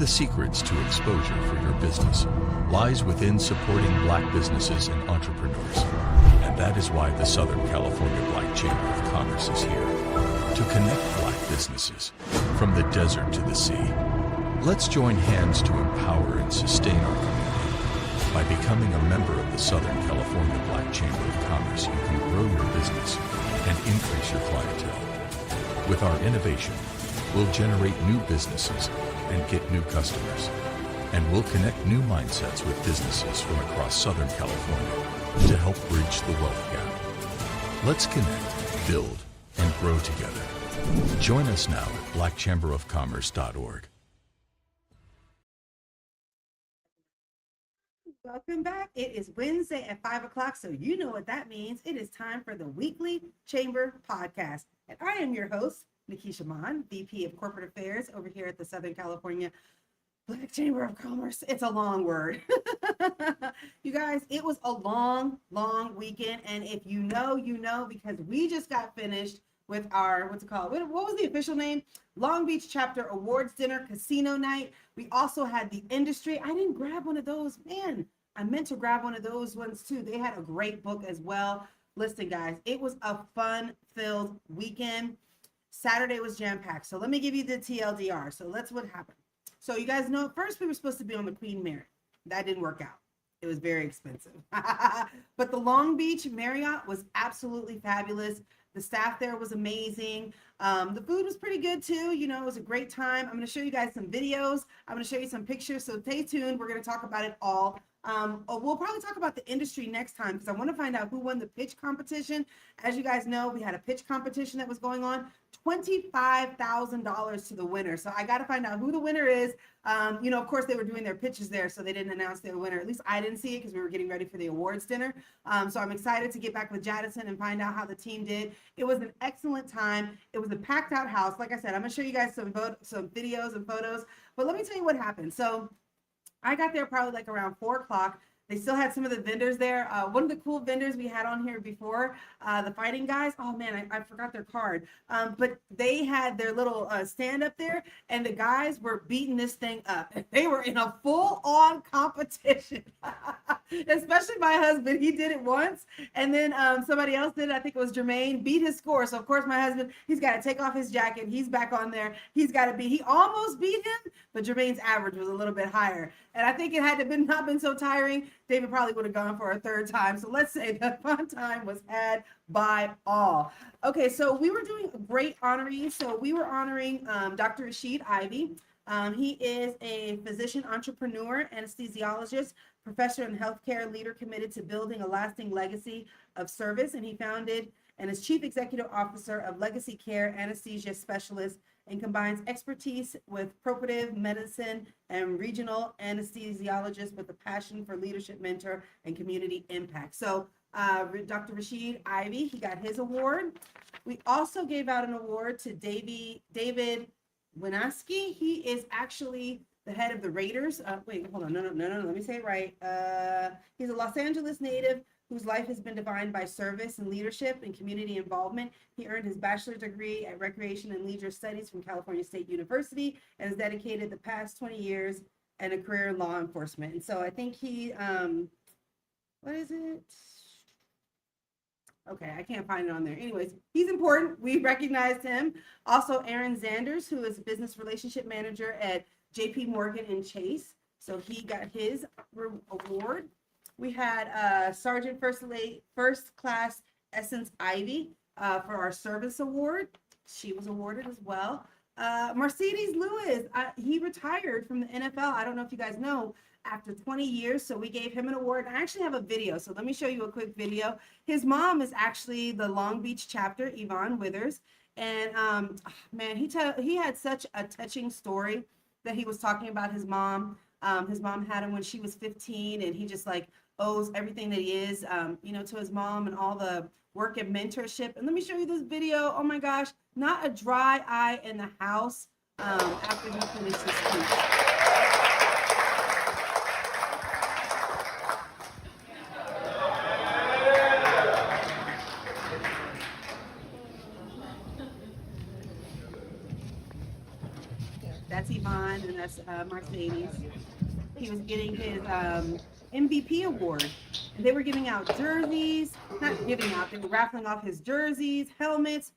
the secrets to exposure for your business lies within supporting Black businesses and entrepreneurs. And that is why the Southern California Black Chamber of Commerce is here, to connect Black businesses from the desert to the sea. Let's join hands to empower and sustain our community. By becoming a member of the Southern California Black Chamber of Commerce, you can grow your business and increase your clientele. With our innovation, we'll generate new businesses and get new customers. And we'll connect new mindsets with businesses from across Southern California to help bridge the wealth gap. Let's connect, build, and grow together. Join us now at blackchamberofcommerce.org. Welcome back. It is Wednesday at 5 o'clock, so you know what that means. It is time for the weekly Chamber Podcast. And I am your host, Nikisha, VP of Corporate Affairs over here at the Southern California Black Chamber of Commerce. It's a long word. You guys, it was a long weekend. And if you know, you know, because we just got finished with our, what's it called? What was the official name? Long Beach Chapter Awards Dinner Casino Night. We also had the industry. I didn't grab one of those. Man, I meant to grab one of those ones too. They had a great book as well. Listen, guys, it was a fun-filled weekend. Saturday was jam-packed. So let me give you the TLDR. So that's what happened. So you guys know, first we were supposed to be on the Queen Mary. That didn't work out. It was very expensive. But the Long Beach Marriott was absolutely fabulous. The staff there was amazing. The food was pretty good too. You know, it was a great time. I'm going to show you guys some videos. I'm going to show you some pictures. So stay tuned. We're going to talk about it all. We'll probably talk about the industry next time because I want to find out who won the pitch competition. As you guys know, we had a pitch competition that was going on. $25,000 to the winner. So I got to find out who the winner is. You know, of course, they were doing their pitches there, so they didn't announce their winner. At least I didn't see it because we were getting ready for the awards dinner. So I'm excited to get back with Jadison and find out how the team did. It was an excellent time. It was a packed out house. Like I said, I'm going to show you guys some videos and photos. But let me tell you what happened. So I got there probably like around 4 o'clock. They still had some of the vendors there. One of the cool vendors we had on here before, the fighting guys. Oh man, I forgot their card. But they had their little stand up there, and the guys were beating this thing up. They were in a full-on competition. Especially my husband. He did it once, and then somebody else did it. I think it was Jermaine. Beat his score. So of course my husband, he's got to take off his jacket. He's back on there. He almost beat him, but Jermaine's average was a little bit higher. And I think it had to not been so tiring. David probably would have gone for a third time. So let's say the fun time was had by all. Okay, so we were doing a great honoree. So we were honoring Dr. Rashid Ivy. He is a physician, entrepreneur, anesthesiologist, professor, and healthcare leader committed to building a lasting legacy of service. And he founded and is chief executive officer of Legacy Care Anesthesia Specialists, and combines expertise with probative medicine and regional anesthesiologists with a passion for leadership, mentor, and community impact. So Dr. Rashid Ivy, he got his award. We also gave out an award to David Winaski. He is actually the head of the Raiders. Wait, hold on. No, let me say it right. He's a Los Angeles native whose life has been defined by service and leadership and community involvement. He earned his bachelor's degree at Recreation and Leisure Studies from California State University and has dedicated the past 20 years and a career in law enforcement. And so I think he, what is it? Okay, I can't find it on there. Anyways, he's important. We recognized him. Also, Aaron Zanders, who is business relationship manager at JP Morgan and Chase. So he got his award. We had Sergeant First Class Essence Ivy for our service award. She was awarded as well. Mercedes Lewis, he retired from the NFL. I don't know if you guys know, after 20 years. So we gave him an award. I actually have a video. So let me show you a quick video. His mom is actually the Long Beach chapter, Yvonne Withers. And man, he had such a touching story that he was talking about his mom. His mom had him when she was 15, and he just like owes everything that he is, you know, to his mom and all the work and mentorship. And let me show you this video. Oh my gosh, not a dry eye in the house after he finished his speech. That's Yvonne, and that's Mercedes. He was getting his MVP award. And they were giving out jerseys, not giving out, they were raffling off his jerseys, helmets,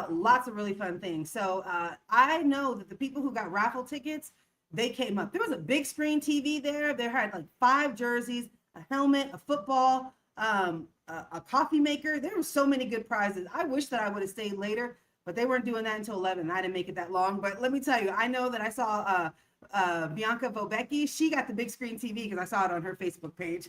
lots of really fun things. So I know that the people who got raffle tickets, they came up. There was a big screen TV there. They had like 5 jerseys, a helmet, a football, a coffee maker. There were so many good prizes. I wish that I would have stayed later, but they weren't doing that until 11. I didn't make it that long. But let me tell you, I know that I saw Bianca Vobecki. She got the big screen TV because I saw it on her Facebook page.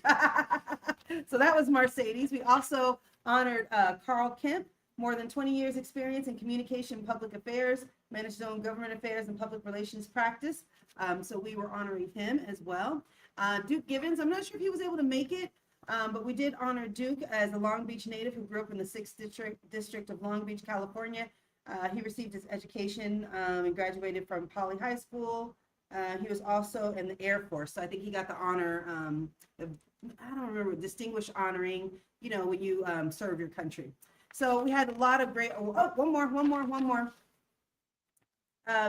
So that was Mercedes. We also honored Carl Kemp, more than 20 years experience in communication, public affairs, managed his own government affairs and public relations practice. So we were honoring him as well. Duke Givens, I'm not sure if he was able to make it, but we did honor Duke as a Long Beach native who grew up in the 6th district of Long Beach, California. He received his education and graduated from Poly High School. He was also in the Air Force, so I think he got the honor, I don't remember, distinguished honoring, you know, when you serve your country. So we had a lot of great, one more.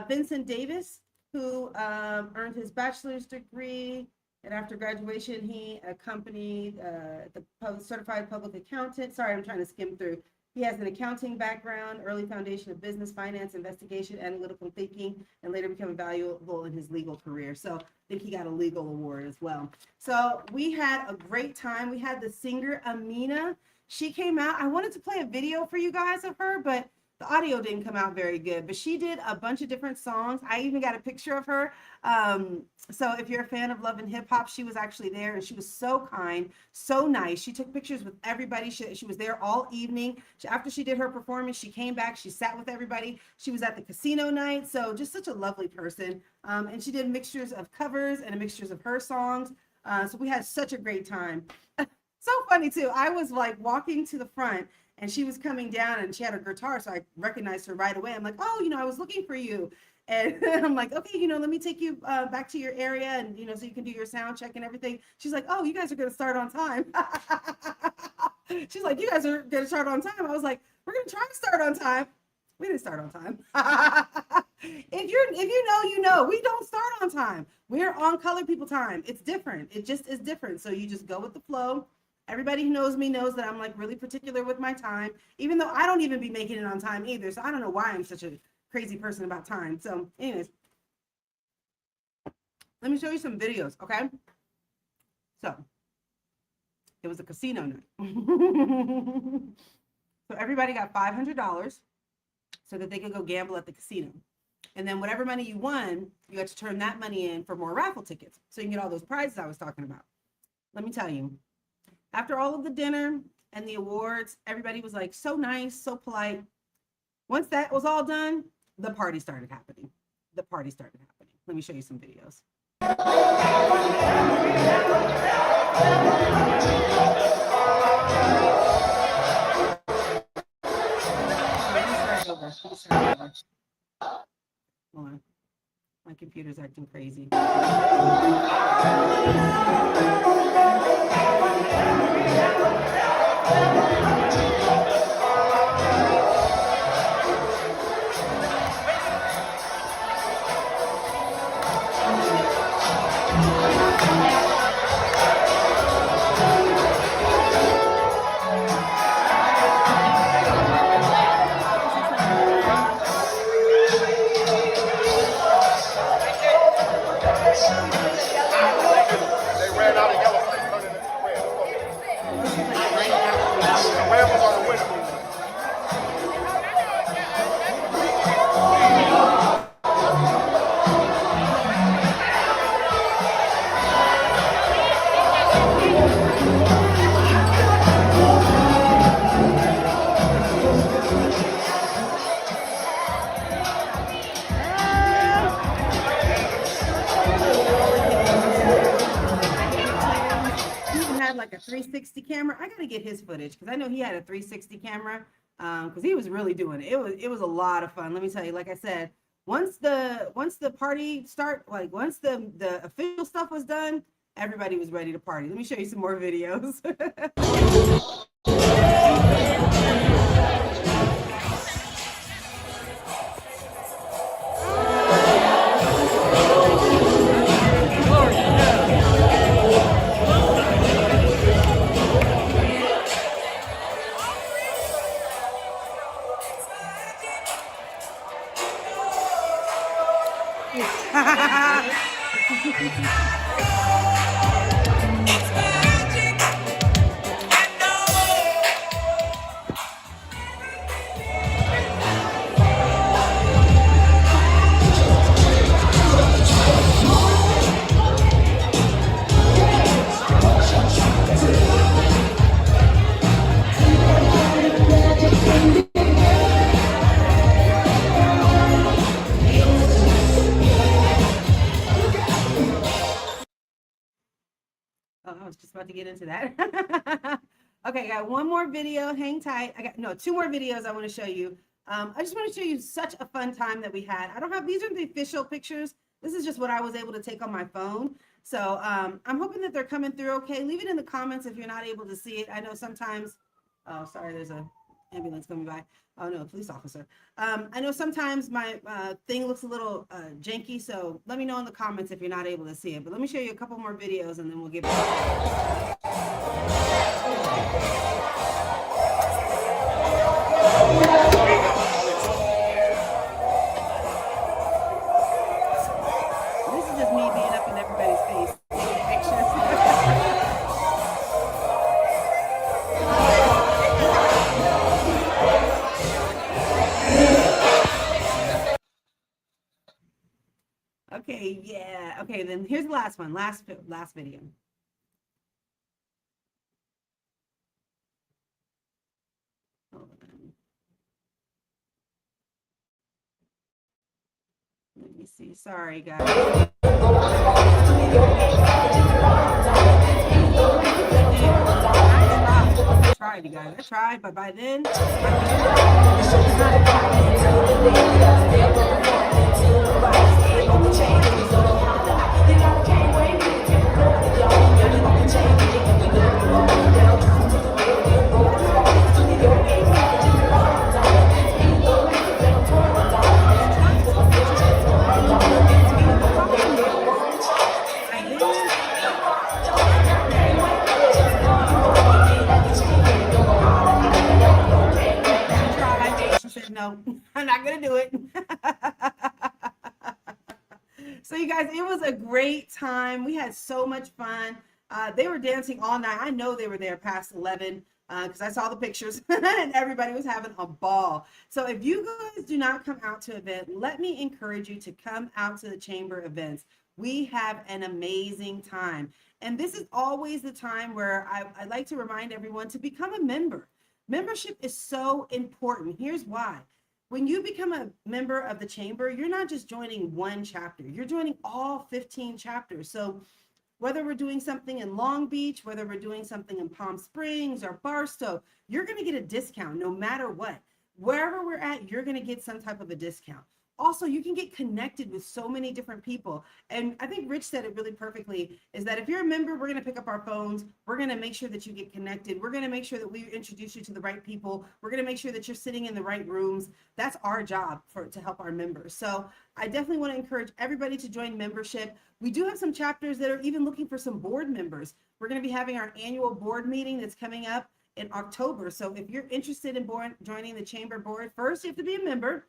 Vincent Davis, who earned his bachelor's degree, and after graduation, he accompanied the certified public accountant. Sorry, I'm trying to skim through. He has an accounting background, early foundation of business, finance, investigation, analytical thinking, and later became valuable in his legal career. So I think he got a legal award as well. So we had a great time. We had the singer Amina. She came out. I wanted to play a video for you guys of her, but the audio didn't come out very good. But she did a bunch of different songs. I even got a picture of her. So if you're a fan of Love and Hip Hop, she was actually there, and she was so kind, so nice. She took pictures with everybody. She was there all evening. After she did her performance, she came back. She sat with everybody. She was at the casino night. So just such a lovely person. And she did mixtures of covers and mixtures of her songs. So we had such a great time. So funny too. I was like walking to the front, and she was coming down, and she had her guitar, so I recognized her right away. I'm like, oh, you know, I was looking for you. And I'm like, okay, you know, let me take you back to your area, and, you know, so you can do your sound check and everything. She's like, oh, you guys are going to start on time. She's like, you guys are going to start on time. I was like, we're going to try to start on time. We didn't start on time. If you know, you know, we don't start on time. We're on colored people time. It's different. It just is different. So you just go with the flow. Everybody who knows me knows that I'm like really particular with my time, even though I don't even be making it on time either. So I don't know why I'm such a crazy person about time. So anyways, let me show you some videos, okay? So it was a casino night. So everybody got $500 so that they could go gamble at the casino. And then whatever money you won, you had to turn that money in for more raffle tickets. So you can get all those prizes I was talking about. Let me tell you. After all of the dinner and the awards, everybody was like so nice, so polite. Once that was all done, the party started happening. Let me show you some videos. Hold on. My computer's acting crazy. Like a 360 camera. I gotta get his footage because I know he had a 360 camera because he was really doing it. It was a lot of fun. Let me tell you, like I said, once the party start, like once the official stuff was done, everybody was ready to party. Let me show you some more videos. Oh, I was just about to get into that. Okay, I got one more video. Hang tight. I got no 2 more videos I want to show you. I just want to show you such a fun time that we had. I don't have these are the official pictures. This is just what I was able to take on my phone. So I'm hoping that they're coming through okay. Leave it in the comments if you're not able to see it. I know sometimes. Oh, sorry. There's a ambulance coming by. Oh no, a police officer. I know sometimes my thing looks a little janky, so let me know in the comments if you're not able to see it. But let me show you a couple more videos and then we'll get back. This is just me being up in everybody's face. Pictures. Okay, yeah. Okay, then here's the last one. Last video. Hold on. Let me see. Sorry, guys. I tried, you guys. I tried, but by then. No, I'm not gonna do it. So you guys, it was a great time. We had so much fun. They were dancing all night. I know they were there past 11 because I saw the pictures and everybody was having a ball. So if you guys do not come out to an event, let me encourage you to come out to the chamber events. We have an amazing time. And this is always the time where I like to remind everyone to become a member. Membership is so important. Here's why. When you become a member of the chamber, you're not just joining one chapter, you're joining all 15 chapters. So whether we're doing something in Long Beach, whether we're doing something in Palm Springs or Barstow, you're going to get a discount no matter what. Wherever we're at, you're going to get some type of a discount. Also, you can get connected with so many different people. And I think Rich said it really perfectly, is that if you're a member, we're going to pick up our phones. We're going to make sure that you get connected. We're going to make sure that we introduce you to the right people. We're going to make sure that you're sitting in the right rooms. That's our job to help our members. So I definitely want to encourage everybody to join membership. We do have some chapters that are even looking for some board members. We're going to be having our annual board meeting that's coming up in October. So if you're interested in joining the chamber board, first you have to be a member.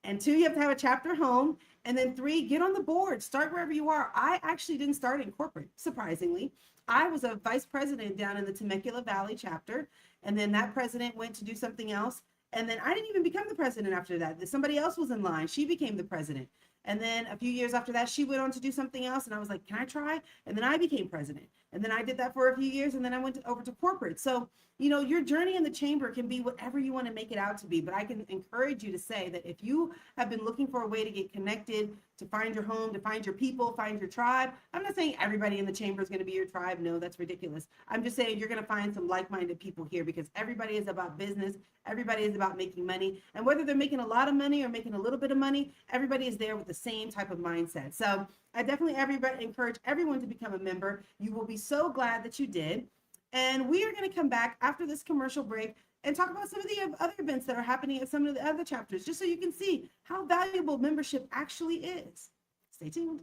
And 2, you have to have a chapter home. And then 3, get on the board. Start wherever you are. I actually didn't start in corporate, surprisingly. I was a vice president down in the Temecula Valley chapter. And then that president went to do something else. And then I didn't even become the president after that. Somebody else was in line. She became the president. And then a few years after that, she went on to do something else. And I was like, can I try? And then I became president. And then I did that for a few years. And then I went over to corporate. So, you know, your journey in the chamber can be whatever you want to make it out to be. But I can encourage you to say that if you have been looking for a way to get connected, to find your home, to find your people, find your tribe. I'm not saying everybody in the chamber is going to be your tribe. No, that's ridiculous. I'm just saying you're going to find some like-minded people here because everybody is about business. Everybody is about making money. And whether they're making a lot of money or making a little bit of money, everybody is there with the same type of mindset. So I definitely encourage everyone to become a member. You will be so glad that you did. And we are going to come back after this commercial break and talk about some of the other events that are happening at some of the other chapters, just so you can see how valuable membership actually is. Stay tuned.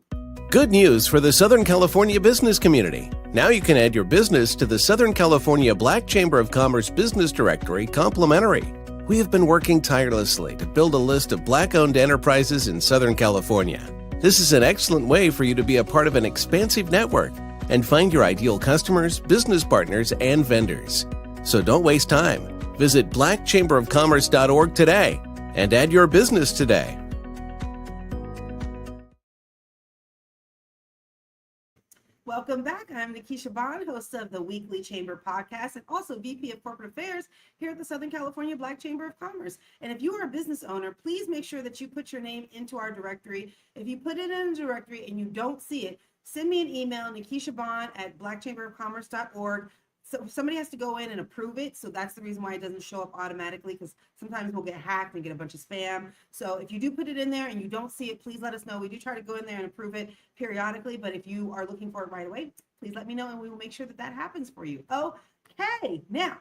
Good news for the Southern California business community. Now you can add your business to the Southern California Black Chamber of Commerce Business Directory complimentary. We have been working tirelessly to build a list of Black-owned enterprises in Southern California. This is an excellent way for you to be a part of an expansive network and find your ideal customers, business partners, and vendors. So don't waste time. Visit blackchamberofcommerce.org today and add your business today. Welcome back. I'm Nikisha Bond, host of the Weekly Chamber Podcast and also VP of Corporate Affairs here at the Southern California Black Chamber of Commerce. And if you are a business owner, please make sure that you put your name into our directory. If you put it in a directory and you don't see it, send me an email, nikishabond@blackchamberofcommerce.org. So somebody has to go in and approve it. So that's the reason why it doesn't show up automatically, because sometimes we'll get hacked and get a bunch of spam. So if you do put it in there and you don't see it, please let us know. We do try to go in there and approve it periodically, but if you are looking for it right away, please let me know and we will make sure that that happens for you. Okay, now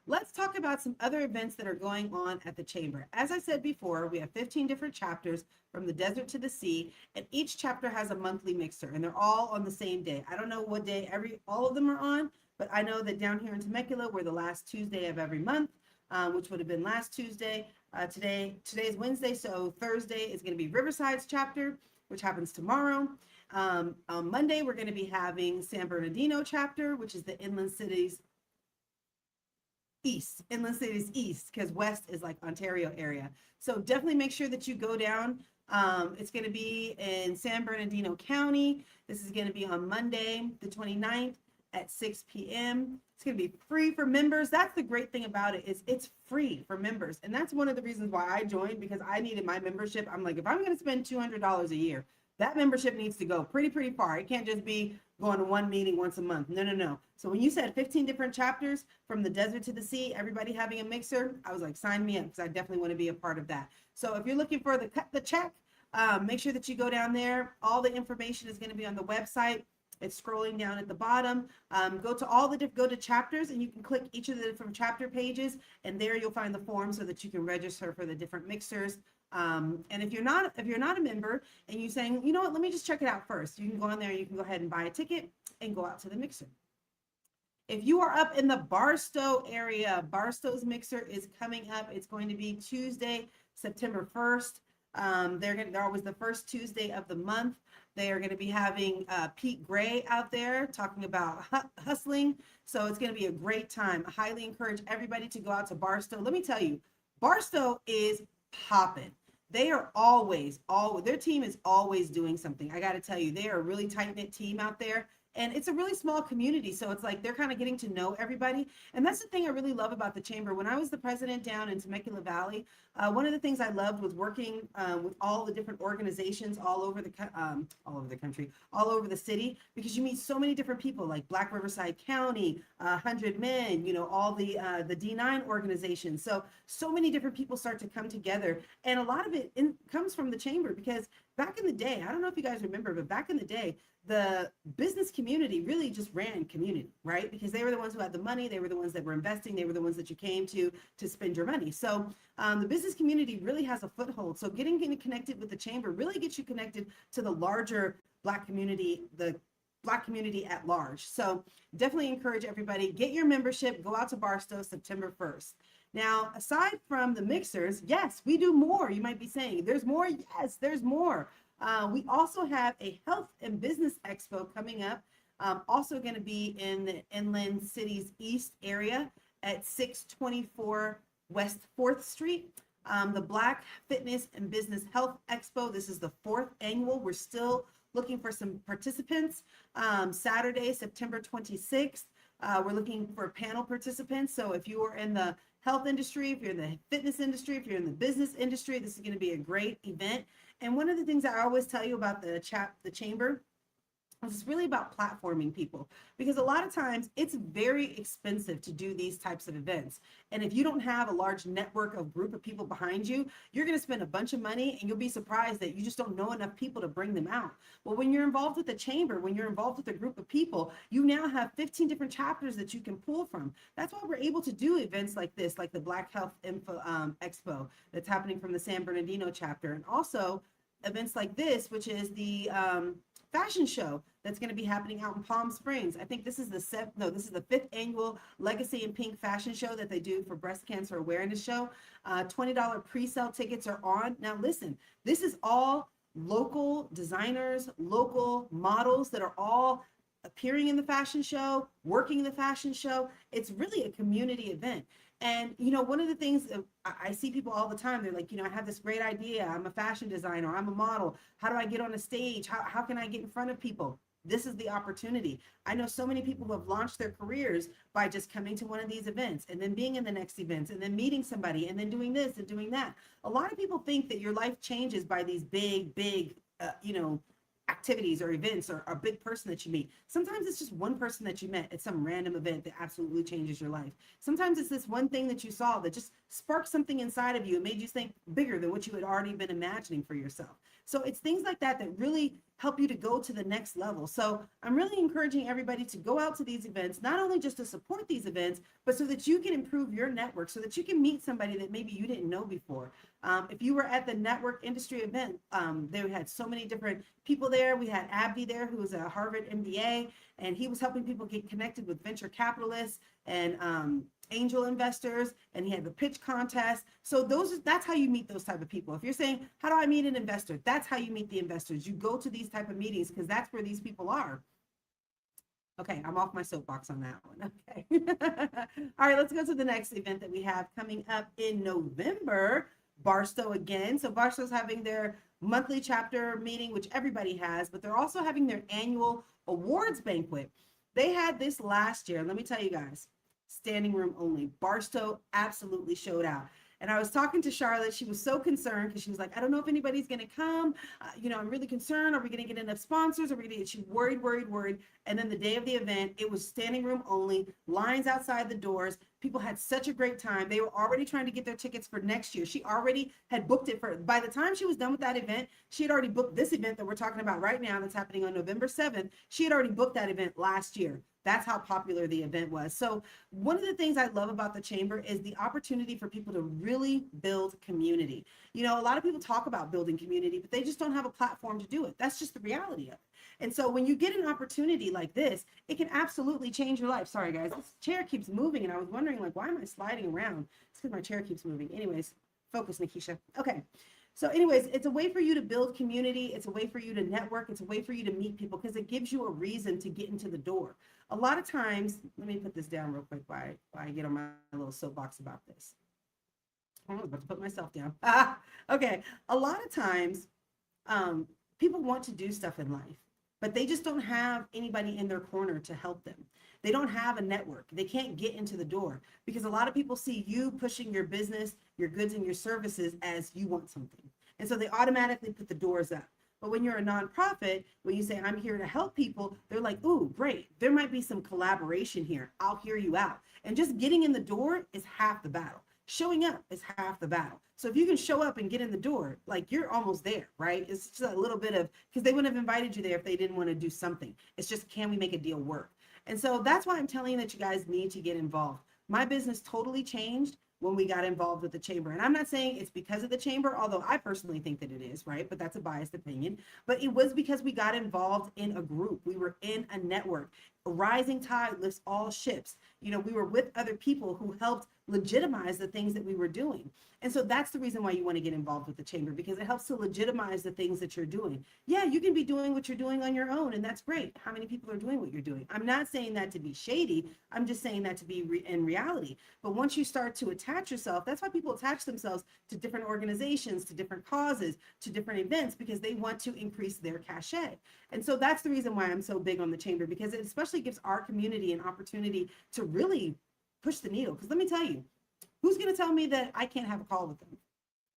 let's talk about some other events that are going on at the Chamber. As I said before, we have 15 different chapters from the desert to the sea, and each chapter has a monthly mixer, and they're all on the same day. I don't know what day all of them are on, but I know that down here in Temecula, we're the last Tuesday of every month, which would have been last Tuesday. Today is Wednesday, so Thursday is going to be Riverside's chapter, which happens tomorrow. On Monday, we're going to be having San Bernardino chapter, which is the Inland Cities East, because West is like Ontario area. So definitely make sure that you go down. It's going to be in San Bernardino County. This is going to be on Monday, the 29th at 6 p.m. It's going to be free for members. That's the great thing about it, is it's free for members. And that's one of the reasons why I joined, because I needed my membership. I'm like, if I'm going to spend $200 a year, that membership needs to go pretty far. It can't just be going to one meeting once a month. No. So when you said 15 different chapters from the desert to the sea, everybody having a mixer, I was like, sign me up, because I definitely want to be a part of that. So if you're looking for the cut the check, make sure that you go down there. All the information is going to be on the website. It's scrolling down at the bottom. Go to chapters, and you can click each of the different chapter pages, and there you'll find the form so that you can register for the different mixers. And if you're not a member and you're saying, you know what, let me just check it out first, you can go on there and you can go ahead and buy a ticket and go out to the mixer. If you are up in the Barstow area, Barstow's mixer is coming up. It's going to be Tuesday, September 1st. They're always the first Tuesday of the month. They are going to be having Pete Gray out there talking about hustling. So it's going to be a great time. I highly encourage everybody to go out to Barstow. Let me tell you, Barstow is popping. They are always, their team is always doing something. I got to tell you, they are a really tight-knit team out there. And it's a really small community. So it's like they're kind of getting to know everybody. And that's the thing I really love about the Chamber. When I was the president down in Temecula Valley, one of the things I loved was working with all the different organizations all over the country, all over the city, because you meet so many different people, like Black Riverside County, 100 Men, all the D9 organizations. So many different people start to come together. And a lot of it comes from the Chamber, because back in the day, I don't know if you guys remember, but back in the day, the business community really just ran community, right? Because they were the ones who had the money. They were the ones that were investing. They were the ones that you came to spend your money. So the business community really has a foothold. So getting connected with the Chamber really gets you connected to the larger Black community, the Black community at large. So definitely encourage everybody, get your membership, go out to Barstow September 1st. Now, aside from the mixers, yes, we do more. You might be saying, there's more. Yes, there's more. We also have a health and business expo coming up, also going to be in the Inland Cities East area at 624 West 4th Street. The Black Fitness and Business Health Expo. This is the 4th annual. We're still looking for some participants. Saturday, September 26th. We're looking for panel participants. So if you are in the health industry, if you're in the fitness industry, if you're in the business industry, this is going to be a great event. And one of the things I always tell you about the Chamber is it's really about platforming people, because a lot of times it's very expensive to do these types of events. And if you don't have a large network of group of people behind you, you're going to spend a bunch of money and you'll be surprised that you just don't know enough people to bring them out. Well, when you're involved with the Chamber, when you're involved with a group of people, you now have 15 different chapters that you can pull from. That's why we're able to do events like this, like the Black Health Expo that's happening from the San Bernardino chapter, and also events like this, which is the fashion show that's going to be happening out in Palm Springs. I think this is the 5th annual Legacy in Pink fashion show that they do for breast cancer awareness show. $20 pre-sale tickets are on. Now listen, this is all local designers, local models that are all appearing in the fashion show, working in the fashion show. It's really a community event. And, one of the things that I see people all the time, they're like, I have this great idea. I'm a fashion designer. I'm a model. How do I get on a stage? How can I get in front of people? This is the opportunity. I know so many people who have launched their careers by just coming to one of these events and then being in the next events and then meeting somebody and then doing this and doing that. A lot of people think that your life changes by these big, activities or events or a big person that you meet. Sometimes it's just one person that you met at some random event that absolutely changes your life. Sometimes it's this one thing that you saw that just sparked something inside of you and made you think bigger than what you had already been imagining for yourself. So it's things like that that really help you to go to the next level. So I'm really encouraging everybody to go out to these events, not only just to support these events, but so that you can improve your network, so that you can meet somebody that maybe you didn't know before. If you were at the network industry event, they had so many different people there. We had Abdi there, who was a Harvard MBA, and he was helping people get connected with venture capitalists and angel investors, and he had the pitch contest. So that's how you meet those type of people. If you're saying, how do I meet an investor? That's how you meet the investors. You go to these type of meetings because that's where these people are. Okay, I'm off my soapbox on that one. Okay. All right, let's go to the next event that we have coming up in November. Barstow again. So Barstow's having their monthly chapter meeting, which everybody has, but they're also having their annual awards banquet. They had this last year. Let me tell you guys, standing room only. Barstow absolutely showed out. And I was talking to Charlotte. She was so concerned because she was like, I don't know if anybody's going to come. I'm really concerned. Are we going to get enough sponsors? Are we going to get, she worried. And then the day of the event, it was standing room only, lines outside the doors. People had such a great time. They were already trying to get their tickets for next year. She already had booked it by the time she was done with that event, she had already booked this event that we're talking about right now that's happening on November 7th. She had already booked that event last year. That's how popular the event was. So one of the things I love about the chamber is the opportunity for people to really build community. A lot of people talk about building community, but they just don't have a platform to do it. That's just the reality of it. And so when you get an opportunity like this, it can absolutely change your life. Sorry, guys, this chair keeps moving, and I was wondering, why am I sliding around? It's because my chair keeps moving. Anyways, focus, Nikisha. Okay. So anyways, it's a way for you to build community. It's a way for you to network. It's a way for you to meet people because it gives you a reason to get into the door. A lot of times, let me put this down real quick while I get on my little soapbox about this. I was about to put myself down. Okay. A lot of times, people want to do stuff in life, but they just don't have anybody in their corner to help them. They don't have a network. They can't get into the door because a lot of people see you pushing your business, your goods and your services as you want something. And so they automatically put the doors up. But when you're a nonprofit, when you say, I'm here to help people, they're like, ooh, great. There might be some collaboration here. I'll hear you out. And just getting in the door is half the battle. Showing up is half the battle. So if you can show up and get in the door, you're almost there, right? It's just a little bit of, because they wouldn't have invited you there if they didn't want to do something. It's just, can we make a deal work? And so that's why I'm telling you that you guys need to get involved. My business totally changed when we got involved with the chamber. And I'm not saying it's because of the chamber, although I personally think that it is, right? But that's a biased opinion. But it was because we got involved in a group. We were in a network. A rising tide lifts all ships. We were with other people who helped legitimize the things that we were doing. And so that's the reason why you want to get involved with the chamber, because it helps to legitimize the things that you're doing. Yeah, you can be doing what you're doing on your own, and that's great. How many people are doing what you're doing? I'm not saying that to be shady. I'm just saying that to be in reality. But once you start to attach yourself, that's why people attach themselves to different organizations, to different causes, to different events, because they want to increase their cachet. And so that's the reason why I'm so big on the chamber, because it especially gives our community an opportunity to really push the needle. Because let me tell you, who's going to tell me that I can't have a call with them?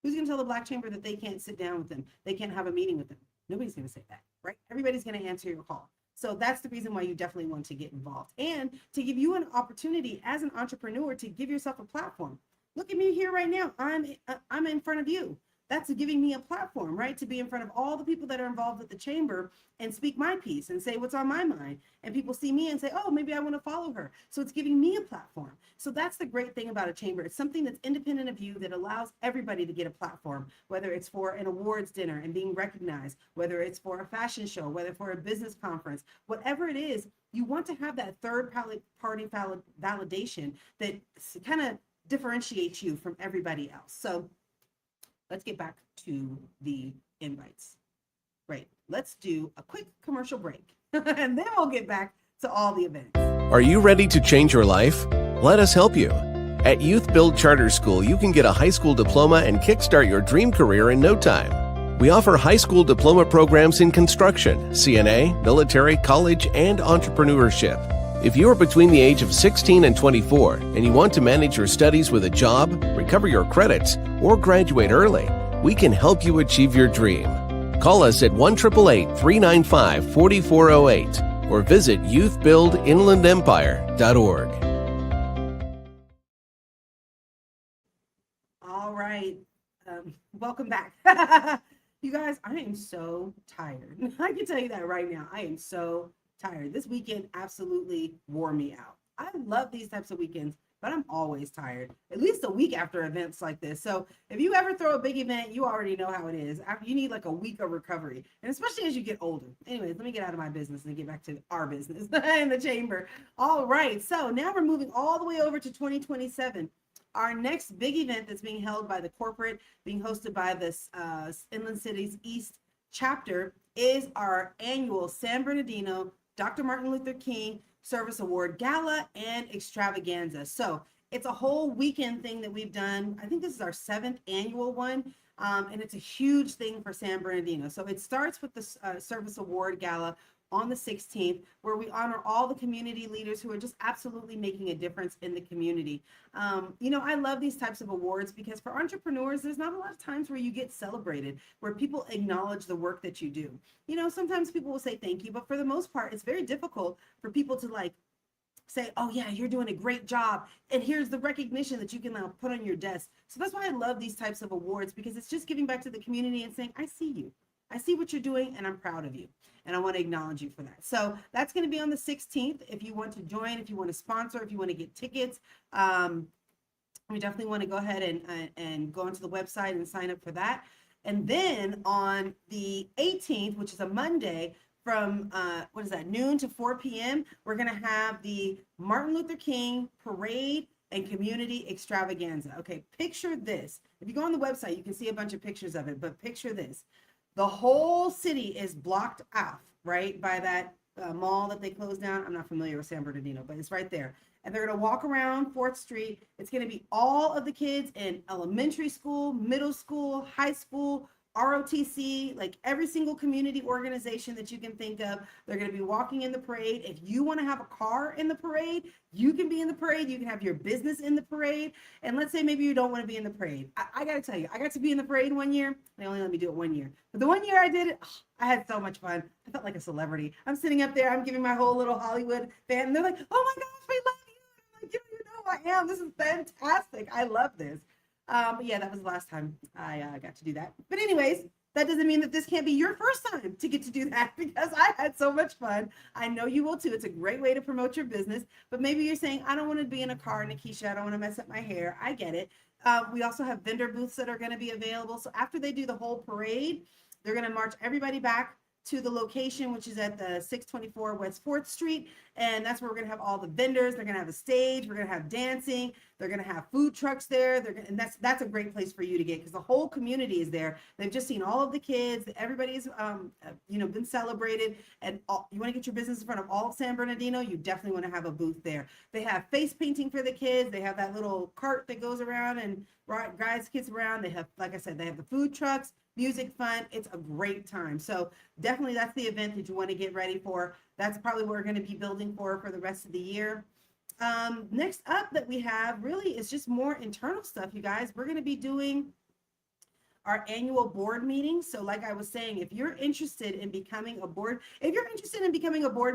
Who's going to tell the Black Chamber that they can't sit down with them? They can't have a meeting with them? Nobody's going to say that, right? Everybody's going to answer your call. So that's the reason why you definitely want to get involved, and to give you an opportunity as an entrepreneur to give yourself a platform. Look at me here right now. I'm in front of you. That's giving me a platform, right? To be in front of all the people that are involved with the chamber and speak my piece and say what's on my mind. And people see me and say, oh, maybe I want to follow her. So it's giving me a platform. So that's the great thing about a chamber. It's something that's independent of you, that allows everybody to get a platform, whether it's for an awards dinner and being recognized, whether it's for a fashion show, whether for a business conference, whatever it is, you want to have that third party validation that kind of differentiates you from everybody else. So let's get back to the invites. Great. Let's do a quick commercial break and then we'll get back to all the events. Are you ready to change your life? Let us help you. At Youth Build Charter School, you can get a high school diploma and kickstart your dream career in no time. We offer high school diploma programs in construction, CNA, military, college, and entrepreneurship. If you are between the age of 16 and 24 and you want to manage your studies with a job, recover your credits, or graduate early, we can help you achieve your dream. Call us at 1-888-395-4408 or visit youthbuildinlandempire.org. All right. Welcome back. You guys, I am so tired. I can tell you that right now. I am so tired. This weekend absolutely wore me out. I love these types of weekends, but I'm always tired, at least a week after events like this. So if you ever throw a big event, you already know how it is. You need like a week of recovery, and especially as you get older. Anyways, let me get out of my business and get back to our business in the chamber. All right, so now we're moving all the way over to 2027. Our next big event that's being held by the corporate, being hosted by this Inland Cities East chapter, is our annual San Bernardino Dr. Martin Luther King Service Award Gala and Extravaganza. So it's a whole weekend thing that we've done. I think this is our 7th annual one, and it's a huge thing for San Bernardino. So it starts with the Service Award Gala on the 16th, where we honor all the community leaders who are just absolutely making a difference in the community. I love these types of awards because for entrepreneurs, there's not a lot of times where you get celebrated, where people acknowledge the work that you do. Sometimes people will say thank you, but for the most part, it's very difficult for people to say, oh yeah, you're doing a great job, and here's the recognition that you can now put on your desk. So that's why I love these types of awards, because it's just giving back to the community and saying, I see you. I see what you're doing, and I'm proud of you, and I want to acknowledge you for that. So that's going to be on the 16th. If you want to join, if you want to sponsor, if you want to get tickets, we definitely want to go ahead and go onto the website and sign up for that. And then on the 18th, which is a Monday, from noon to 4 p.m., we're going to have the Martin Luther King Parade and Community Extravaganza. Okay, picture this. If you go on the website, you can see a bunch of pictures of it, but picture this. The whole city is blocked off, right, by that mall that they closed down. I'm not familiar with San Bernardino, but it's right there. And they're going to walk around 4th Street. It's going to be all of the kids in elementary school, middle school, high school, ROTC, like every single community organization that you can think of. They're going to be walking in the parade. If you want to have a car in the parade, you can be in the parade. You can have your business in the parade. And let's say maybe you don't want to be in the parade. I got to tell you, I got to be in the parade one year. They only let me do it 1 year. But the 1 year I did it, I had so much fun. I felt like a celebrity. I'm sitting up there. I'm giving my whole little Hollywood fan. And they're like, oh my gosh, we love you. I'm like, you know who I am. This is fantastic. I love this. But yeah, that was the last time I got to do that. But anyways, that doesn't mean that this can't be your first time to get to do that, because I had so much fun. I know you will too. It's a great way to promote your business. But maybe you're saying, I don't want to be in a car, Nikisha. I don't want to mess up my hair. I get it. We also have vendor booths that are going to be available. So after they do the whole parade, they're going to march everybody back to the location, which is at the 624 West 4th Street. And that's where we're going to have all the vendors. They're going to have a stage. We're going to have dancing. They're going to have food trucks there. And that's a great place for you to get, because the whole community is there. They've just seen all of the kids. Everybody's, been celebrated. And you want to get your business in front of all of San Bernardino, you definitely want to have a booth there. They have face painting for the kids. They have that little cart that goes around and guides kids around. They have, like I said, they have the food trucks, music, fun. It's a great time. So definitely that's the event that you want to get ready for. That's probably what we're going to be building for the rest of the year. Next up that we have really is just more internal stuff, you guys. We're going to be doing our annual board meeting. So like I was saying, if you're interested in becoming a board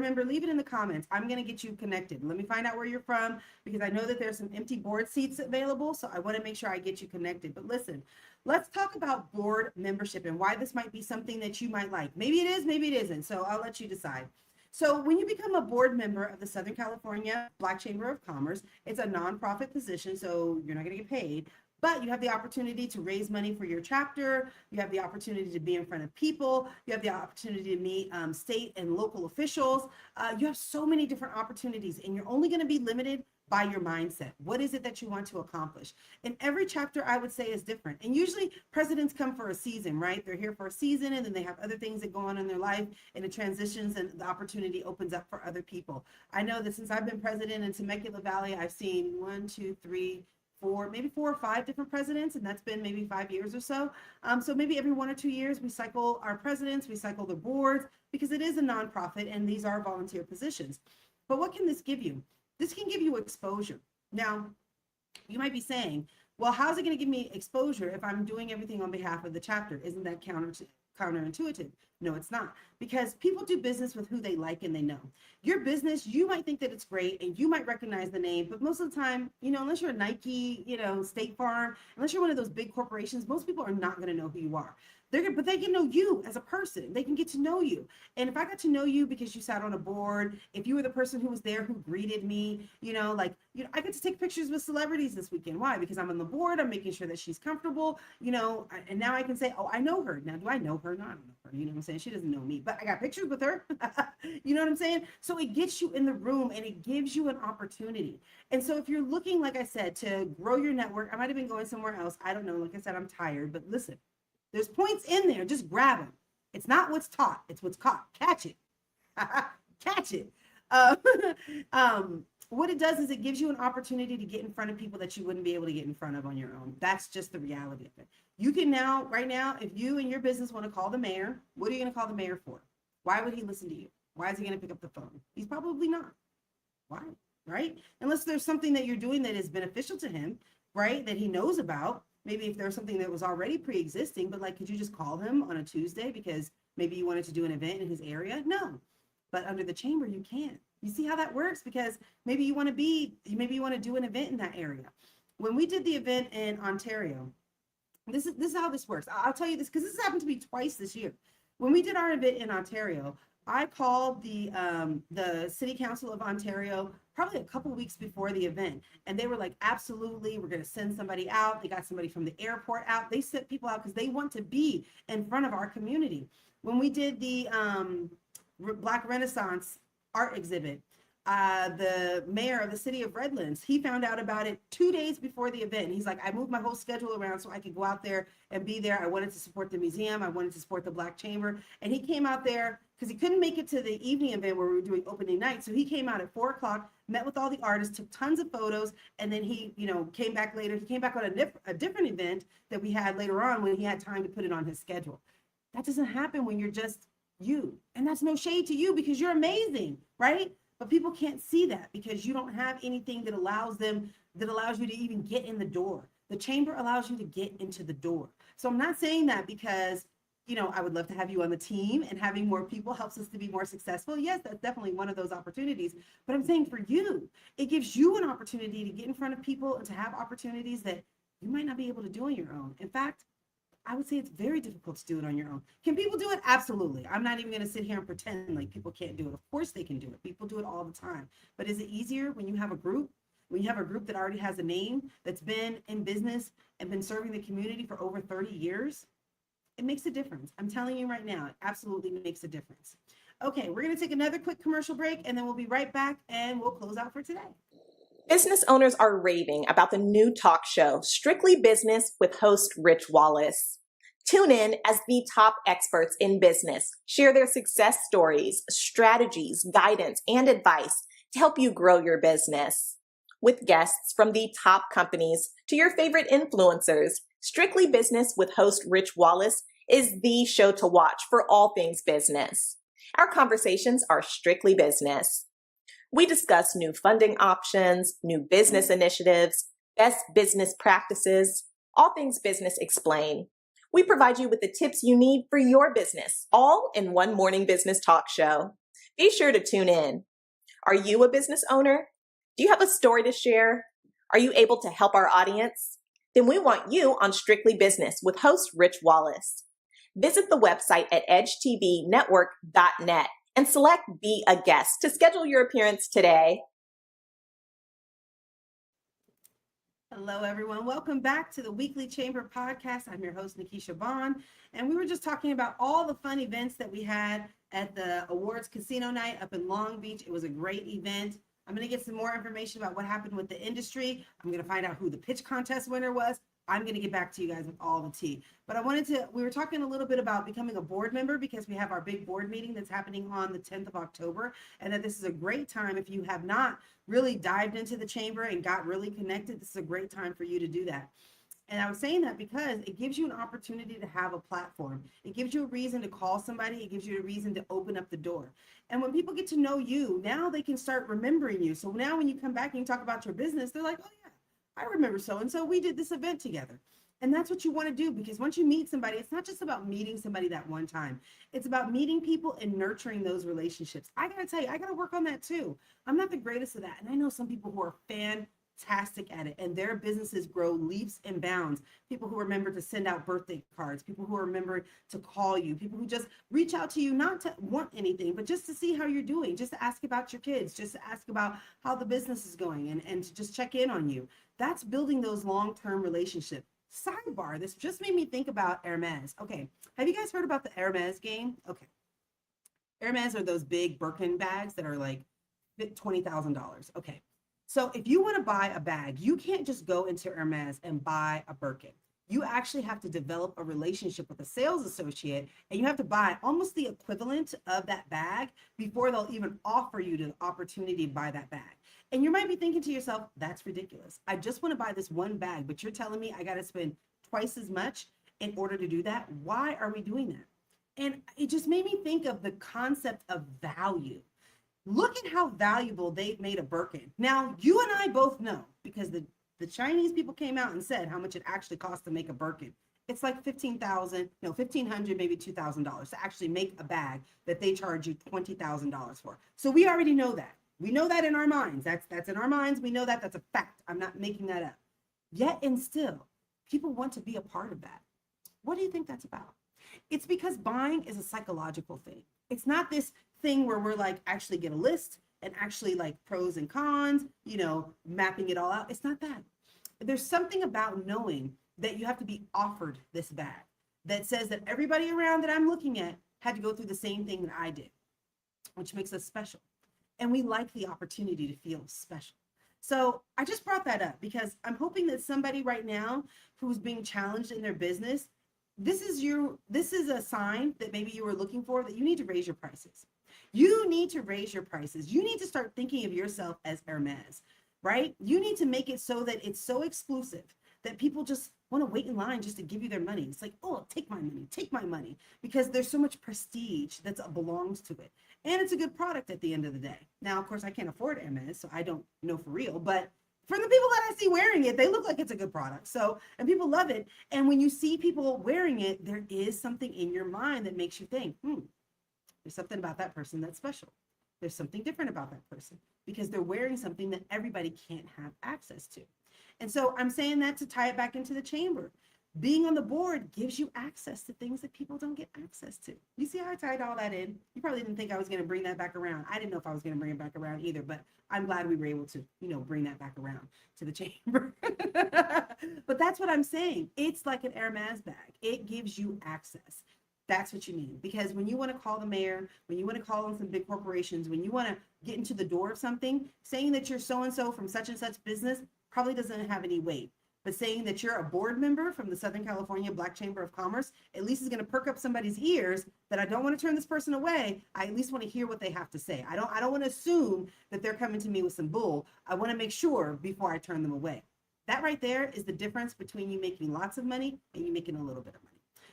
member, leave it in the comments. I'm going to get you connected. Let me find out where you're from, because I know that there's some empty board seats available. So I want to make sure I get you connected. But listen, let's talk about board membership and why this might be something that you might like. Maybe it is, maybe it isn't. So I'll let you decide. So when you become a board member of the Southern California Black Chamber of Commerce, it's a nonprofit position, so you're not going to get paid, but you have the opportunity to raise money for your chapter. You have the opportunity to be in front of people. You have the opportunity to meet state and local officials. You have so many different opportunities, and you're only going to be limited by your mindset. What is it that you want to accomplish? And every chapter I would say is different. And usually presidents come for a season, right? They're here for a season and then they have other things that go on in their life and it transitions and the opportunity opens up for other people. I know that since I've been president in Temecula Valley, I've seen 1, 2, 3, 4, maybe 4 or 5 different presidents, and that's been maybe 5 years or so. So maybe every 1 or 2 years we cycle our presidents, we cycle the boards, because it is a nonprofit and these are volunteer positions. But what can this give you? This can give you exposure. Now, you might be saying, well, how's it going to give me exposure if I'm doing everything on behalf of the chapter? Isn't that counterintuitive? No, it's not, because people do business with who they like and they know. Your business, you might think that it's great and you might recognize the name, but most of the time, unless you're a Nike, State Farm, unless you're one of those big corporations, most people are not going to know who you are. But they can know you as a person. They can get to know you. And if I got to know you because you sat on a board, if you were the person who was there who greeted me, I get to take pictures with celebrities this weekend. Why? Because I'm on the board. I'm making sure that she's comfortable, and now I can say, oh, I know her. Now, do I know her? No, I don't know her. You know what I'm saying? She doesn't know me, but I got pictures with her. You know what I'm saying? So it gets you in the room and it gives you an opportunity. And so if you're looking, like I said, to grow your network, I might've been going somewhere else. I don't know. Like I said, I'm tired, but listen. There's points in there. Just grab them. It's not what's taught. It's what's caught. Catch it. Catch it. What it does is it gives you an opportunity to get in front of people that you wouldn't be able to get in front of on your own. That's just the reality of it. You can now, right now, if you and your business want to call the mayor, what are you going to call the mayor for? Why would he listen to you? Why is he going to pick up the phone? He's probably not. Why? Right? Unless there's something that you're doing that is beneficial to him, right? That he knows about. Maybe if there's something that was already pre-existing, but could you just call him on a Tuesday because maybe you wanted to do an event in his area? No, but under the chamber, you can't. You see how that works? Because maybe you want to do an event in that area. When we did the event in Ontario, this is how this works. I'll tell you this because this has happened to me twice this year. When we did our event in Ontario, I called the City Council of Ontario probably a couple weeks before the event. And they were like, absolutely, we're going to send somebody out. They got somebody from the airport out. They sent people out because they want to be in front of our community. When we did the Black Renaissance art exhibit, the mayor of the city of Redlands, he found out about it 2 days before the event. He's like, I moved my whole schedule around so I could go out there and be there. I wanted to support the museum. I wanted to support the Black Chamber. And he came out there because he couldn't make it to the evening event where we were doing opening night. So he came out at 4 o'clock, met with all the artists, took tons of photos. And then he, came back later. He came back on a different event that we had later on when he had time to put it on his schedule. That doesn't happen when you're just you. And that's no shade to you because you're amazing, right? But people can't see that because you don't have anything that allows you to even get in the door. The chamber allows you to get into the door. So I'm not saying that because, I would love to have you on the team and having more people helps us to be more successful. Yes, that's definitely one of those opportunities. But I'm saying for you, it gives you an opportunity to get in front of people and to have opportunities that you might not be able to do on your own. In fact, I would say it's very difficult to do it on your own. Can people do it? Absolutely. I'm not even going to sit here and pretend like people can't do it. Of course they can do it. People do it all the time. But is it easier when you have a group? When you have a group that already has a name, that's been in business and been serving the community for over 30 years? It makes a difference. I'm telling you right now, it absolutely makes a difference. Okay, we're going to take another quick commercial break and then we'll be right back and we'll close out for today. Business owners are raving about the new talk show, Strictly Business with host Rich Wallace. Tune in as the top experts in business share their success stories, strategies, guidance, and advice to help you grow your business. With guests from the top companies to your favorite influencers, Strictly Business with host Rich Wallace is the show to watch for all things business. Our conversations are strictly business. We discuss new funding options, new business initiatives, best business practices, all things business explained. We provide you with the tips you need for your business, all in one morning business talk show. Be sure to tune in. Are you a business owner? Do you have a story to share? Are you able to help our audience? Then we want you on Strictly Business with host Rich Wallace. Visit the website at edgetvnetwork.net and select Be a Guest to schedule your appearance today. Hello, everyone. Welcome back to the Weekly Chamber Podcast. I'm your host, Nikisha Bond, and we were just talking about all the fun events that we had at the Awards Casino Night up in Long Beach. It was a great event. I'm going to get some more information about what happened with the industry. I'm going to find out who the pitch contest winner was. I'm going to get back to you guys with all the tea. But we were talking a little bit about becoming a board member because we have our big board meeting that's happening on the 10th of October. And that this is a great time. If you have not really dived into the chamber and got really connected, this is a great time for you to do that. And I was saying that because it gives you an opportunity to have a platform. It gives you a reason to call somebody. It gives you a reason to open up the door. And when people get to know you, now they can start remembering you. So now when you come back and you talk about your business, they're like, oh yeah, I remember so-and-so, we did this event together. And that's what you want to do, because once you meet somebody, it's not just about meeting somebody that one time. It's about meeting people and nurturing those relationships. I got to tell you, I got to work on that too. I'm not the greatest at that. And I know some people who are fantastic at it, and their businesses grow leaps and bounds. People who remember to send out birthday cards, people who remember to call you, people who just reach out to you, not to want anything, but just to see how you're doing, just to ask about your kids, just to ask about how the business is going, and to just check in on you. That's building those long-term relationships. Sidebar, this just made me think about Hermes. Okay, have you guys heard about the Hermes game? Okay, Hermes are those big Birkin bags that are like $20,000. Okay, so if you want to buy a bag, you can't just go into Hermes and buy a Birkin. You actually have to develop a relationship with a sales associate, and you have to buy almost the equivalent of that bag before they'll even offer you the opportunity to buy that bag. And you might be thinking to yourself, that's ridiculous. I just want to buy this one bag, but you're telling me I got to spend twice as much in order to do that? Why are we doing that? And it just made me think of the concept of value. Look at how valuable they've made a Birkin. Now, you and I both know, because the Chinese people came out and said how much it actually costs to make a Birkin. It's like $1,500, maybe $2,000 to actually make a bag that they charge you $20,000 for. So we already know that. We know that in our minds. That's in our minds. We know that. That's a fact. I'm not making that up. Yet and still, people want to be a part of that. What do you think that's about? It's because buying is a psychological thing. It's not this thing where we're like actually get a list and actually like pros and cons, mapping it all out. It's not that. There's something about knowing that you have to be offered this bag that says that everybody around that I'm looking at had to go through the same thing that I did, which makes us special. And we like the opportunity to feel special. So I just brought that up because I'm hoping that somebody right now who's being challenged in their business, this is a sign that maybe you were looking for, that you need to raise your prices. You need to raise your prices. You need to start thinking of yourself as Hermes, right? You need to make it so that it's so exclusive that people just want to wait in line just to give you their money. It's like, oh, take my money, because there's so much prestige that belongs to it. And it's a good product at the end of the day. Now, of course, I can't afford Hermes, so I don't know for real, but for the people that I see wearing it, they look like it's a good product. So, and people love it. And when you see people wearing it, there is something in your mind that makes you think, there's something about that person that's special. There's something different about that person because they're wearing something that everybody can't have access to. And so I'm saying that to tie it back into the chamber. Being on the board gives you access to things that people don't get access to. You see how I tied all that in? You probably didn't think I was going to bring that back around. I didn't know if I was going to bring it back around either, but I'm glad we were able to, bring that back around to the chamber. But that's what I'm saying. It's like an Hermes bag. It gives you access. That's what you need. Because when you want to call the mayor, when you want to call on some big corporations, when you want to get into the door of something, saying that you're so-and-so from such and such business probably doesn't have any weight. But saying that you're a board member from the Southern California Black Chamber of Commerce at least is going to perk up somebody's ears, that I don't want to turn this person away. I at least want to hear what they have to say. I don't want to assume that they're coming to me with some bull. I want to make sure before I turn them away. That right there is the difference between you making lots of money and you making a little bit of money.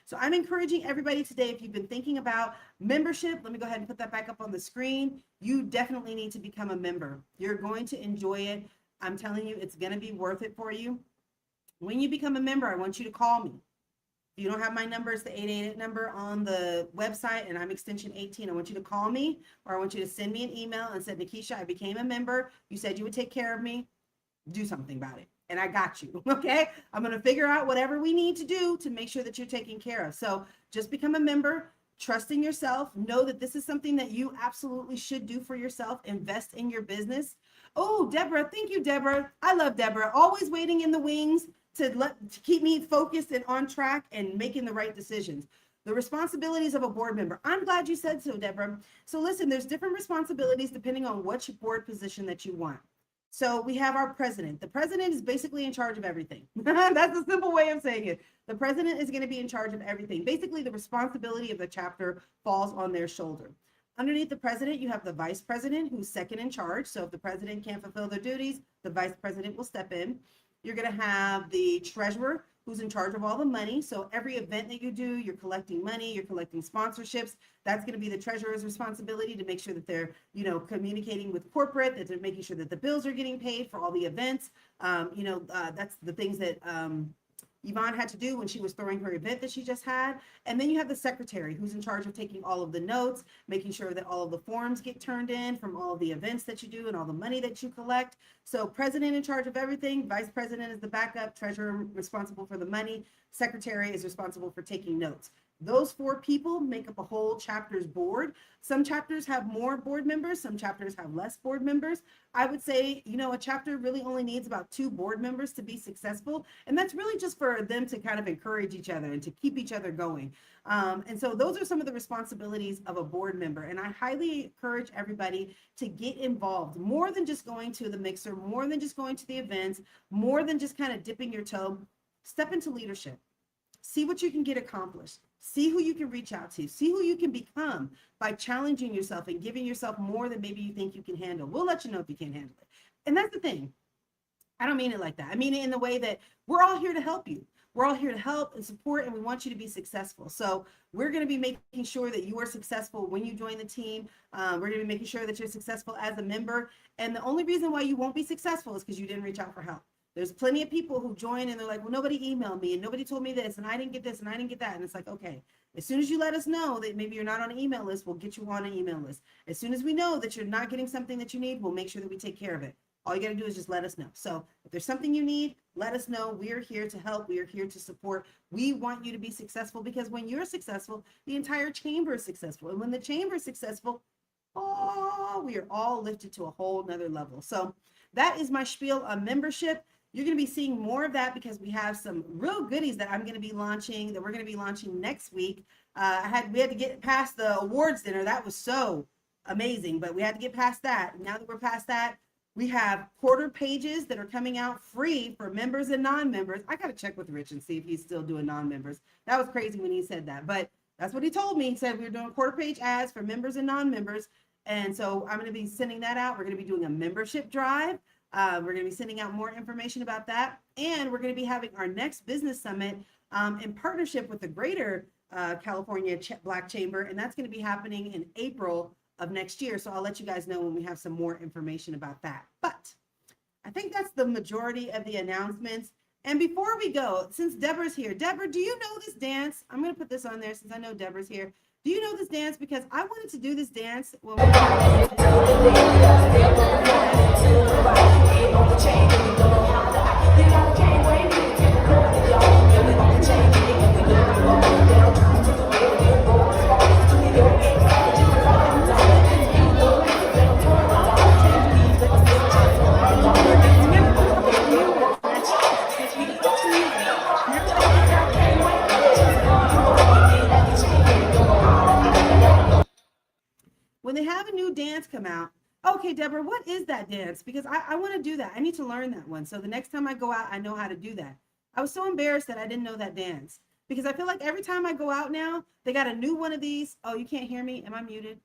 So I'm encouraging everybody today, if you've been thinking about membership, let me go ahead and put that back up on the screen. You definitely need to become a member. You're going to enjoy it. I'm telling you, it's going to be worth it for you. When you become a member, I want you to call me. If you don't have my number, it's the 888 number on the website, and I'm extension 18. I want you to call me, or I want you to send me an email and say, Nikisha, I became a member. You said you would take care of me. Do something about it. And I got you, okay? I'm going to figure out whatever we need to do to make sure that you're taken care of. So just become a member, trust in yourself, know that this is something that you absolutely should do for yourself, invest in your business. Oh, Deborah, thank you, Deborah. I love Deborah, always waiting in the wings to keep me focused and on track and making the right decisions. The responsibilities of a board member. I'm glad you said so, Deborah. So listen, there's different responsibilities depending on which board position that you want. So we have our president. The president is basically in charge of everything. That's a simple way of saying it. The president is going to be in charge of everything. Basically, the responsibility of the chapter falls on their shoulder. Underneath the president, you have the vice president, who's second in charge. So if the president can't fulfill their duties, the vice president will step in. You're going to have the treasurer, who's in charge of all the money. So every event that you do, you're collecting money, you're collecting sponsorships. That's going to be the treasurer's responsibility to make sure that they're, communicating with corporate, that they're making sure that the bills are getting paid for all the events. That's the things that Yvonne had to do when she was throwing her event that she just had. And then you have the secretary, who's in charge of taking all of the notes, making sure that all of the forms get turned in from all of the events that you do and all the money that you collect. So president in charge of everything, vice president is the backup, treasurer responsible for the money, secretary is responsible for taking notes. Those 4 people make up a whole chapter's board. Some chapters have more board members, some chapters have less board members. I would say, a chapter really only needs about 2 board members to be successful. And that's really just for them to kind of encourage each other and to keep each other going. And so those are some of the responsibilities of a board member. And I highly encourage everybody to get involved, more than just going to the mixer, more than just going to the events, more than just kind of dipping your toe. Step into leadership. See what you can get accomplished. See who you can reach out to. See who you can become by challenging yourself and giving yourself more than maybe you think you can handle. We'll let you know if you can't handle it. And that's the thing. I don't mean it like that. I mean it in the way that we're all here to help you. We're all here to help and support, and we want you to be successful. So we're going to be making sure that you are successful when you join the team. We're going to be making sure that you're successful as a member. And the only reason why you won't be successful is because you didn't reach out for help. There's plenty of people who join and they're like, well, nobody emailed me and nobody told me this and I didn't get this and I didn't get that. And it's like, okay, as soon as you let us know that maybe you're not on an email list, we'll get you on an email list. As soon as we know that you're not getting something that you need, we'll make sure that we take care of it. All you got to do is just let us know. So if there's something you need, let us know. We are here to help. We are here to support. We want you to be successful, because when you're successful, the entire chamber is successful. And when the chamber is successful, we are all lifted to a whole nother level. So that is my spiel on membership. You're going to be seeing more of that because we have some real goodies that we're going to be launching next week. We had to get past the awards dinner. That was so amazing, but we had to get past that. Now that we're past that, we have quarter pages that are coming out free for members and non-members. I got to check with Rich and see if he's still doing non-members. That was crazy when he said that, but that's what he told me. He said we were doing quarter page ads for members and non-members. And so I'm going to be sending that out. We're going to be doing a membership drive. We're going to be sending out more information about that. And we're going to be having our next business summit in partnership with the Greater California Black Chamber. And that's going to be happening in April of next year. So I'll let you guys know when we have some more information about that. But I think that's the majority of the announcements. And before we go, since Deborah's here, Deborah, do you know this dance? I'm going to put this on there since I know Deborah's here. Do you know this dance? Because I wanted to do this dance when we when they have a new dance come out. Okay, Deborah, what is that dance? Because I want to do that. I need to learn that one. So the next time I go out, I know how to do that. I was so embarrassed that I didn't know that dance, because I feel like every time I go out now, they got a new one of these. Oh, you can't hear me? Am I muted?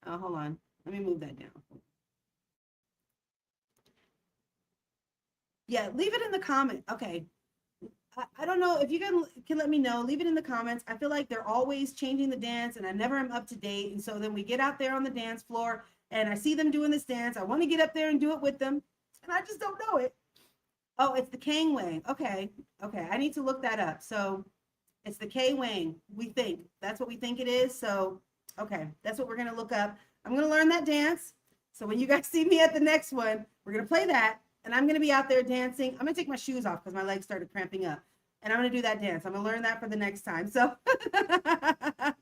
Oh, hold on. Let me move that down. Yeah, leave it in the comment. Okay. I don't know if you can let me know. Leave it in the comments. I feel like they're always changing the dance and I never am up to date. And so then we get out there on the dance floor and I see them doing this dance. I want to get up there and do it with them, and I just don't know it. Oh, it's the Kang Wang. Okay. I need to look that up. So it's the K Wang. We think that's what we think it is. So, okay, that's what we're going to look up. I'm going to learn that dance. So when you guys see me at the next one, we're going to play that. And I'm going to be out there dancing. I'm going to take my shoes off because my legs started cramping up. And I'm going to do that dance. I'm going to learn that for the next time. So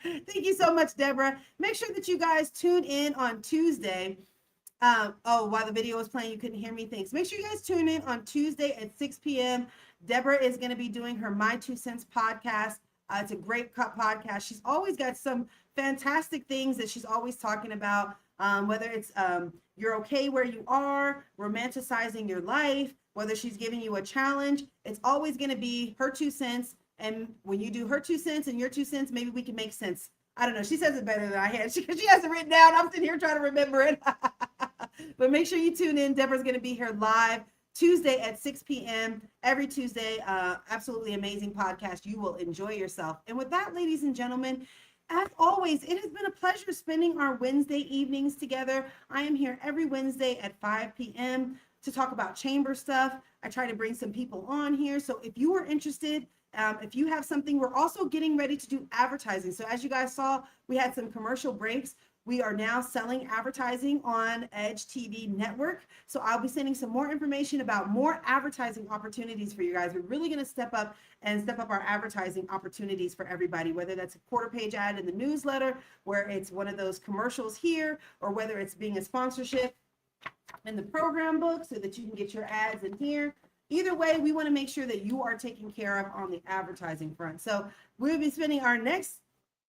thank you so much, Deborah. Make sure that you guys tune in on Tuesday. While the video was playing, you couldn't hear me. Thanks. Make sure you guys tune in on Tuesday at 6 p.m. Deborah is going to be doing her My Two Cents podcast It's a great podcast. She's always got some fantastic things that she's always talking about, whether it's you're okay where you are, romanticizing your life, whether she's giving you a challenge. It's always going to be her 2 cents. And when you do her 2 cents and your 2 cents, maybe we can make sense. I don't know. She says it better than I had. She has it written down. I'm sitting here trying to remember it. But make sure you tune in. Deborah's going to be here live Tuesday at 6 p.m. every Tuesday. Absolutely amazing podcast. You will enjoy yourself. And with that, ladies and gentlemen, as always, it has been a pleasure spending our Wednesday evenings together. I am here every Wednesday at 5 p.m. to talk about chamber stuff. I try to bring some people on here. So if you are interested, if you have something, we're also getting ready to do advertising. So as you guys saw, we had some commercial breaks. We are now selling advertising on Edge TV Network. So I'll be sending some more information about more advertising opportunities for you guys. We're really going to step up our advertising opportunities for everybody, whether that's a quarter page ad in the newsletter, where it's one of those commercials here, or whether it's being a sponsorship in the program book so that you can get your ads in here. Either way, we want to make sure that you are taken care of on the advertising front. So we'll be spending our next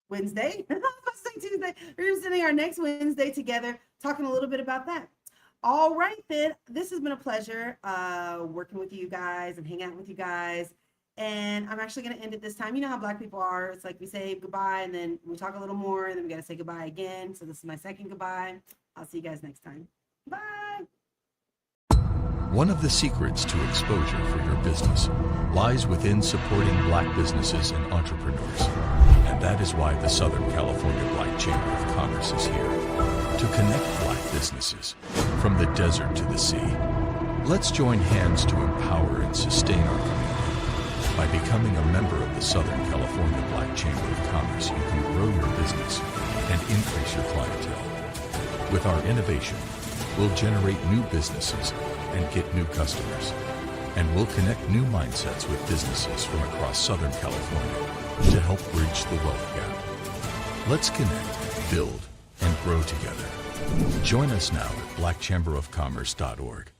Wednesday, Tuesday, we're spending our next Wednesday together talking a little bit about that. All right, then, this has been a pleasure working with you guys and hanging out with you guys. And I'm actually going to end it this time. You know how Black people are. It's like we say goodbye and then we talk a little more and then we got to say goodbye again. So this is my second goodbye. I'll see you guys next time. Bye. One of the secrets to exposure for your business lies within supporting Black businesses and entrepreneurs. And that is why the Southern California Black Chamber of Commerce is here to connect Black businesses from the desert to the sea. Let's join hands to empower and sustain our community. By becoming a member of the Southern California Black Chamber of Commerce, you can grow your business and increase your clientele. With our innovation, we'll generate new businesses and get new customers. And we'll connect new mindsets with businesses from across Southern California to help bridge the wealth gap. Let's connect, build, and grow together. Join us now at blackchamberofcommerce.org.